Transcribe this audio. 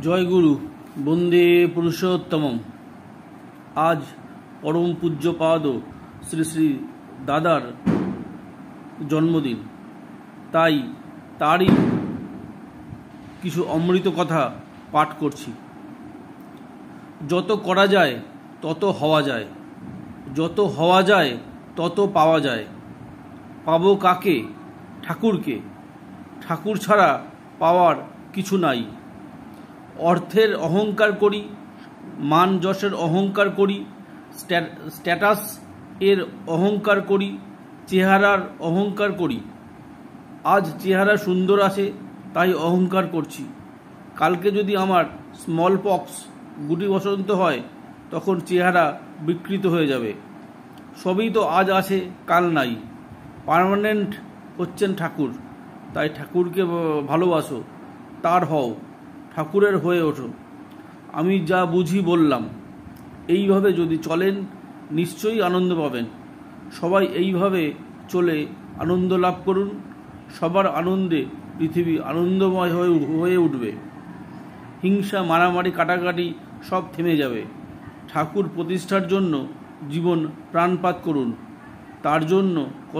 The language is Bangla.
জয় গুরু, বন্দে পুরুষোত্তমম। আজ পরম পূজ্যপাদ শ্রী শ্রী দাদার জন্মদিন, তাই তারই কিছু অমৃত কথা পাঠ করছি। যত করা যায় তত হওয়া যায়, যত হওয়া যায় তত পাওয়া যায়। পাবো কাকে? ঠাকুরকে। ঠাকুর ছাড়া পাওয়ার কিছু নাই। অর্থের অহংকার করি, মান যশের অহংকার করি, স্ট্যাটাস এর অহংকার করি, চেহারার অহংকার করি। আজ চেহারা সুন্দর আছে তাই অহংকার করছি। কালকে যদি আমার স্মল পক্স গুটি বসন্ত হয় তখন চেহারা বিকৃত হয়ে যাবে। সবই তো আজ আছে কাল নাই। পার্মানেন্ট হচ্ছেন ঠাকুর, তাই ঠাকুরকে ভালোবাসো, তার হও, ঠাকুরের হয়ে ওঠো। আমি যা বুঝি বললাম, এইভাবে যদি চলেন নিশ্চয়ই আনন্দ পাবেন। সবাই এইভাবে চলে আনন্দ লাভ করুন। সবার আনন্দে পৃথিবী আনন্দময় হয়ে উঠবে। হিংসা, মারামারি, কাটাকাটি সব থেমে যাবে। ঠাকুর প্রতিষ্ঠার জন্য জীবন প্রাণপাত করুন। তার জন্য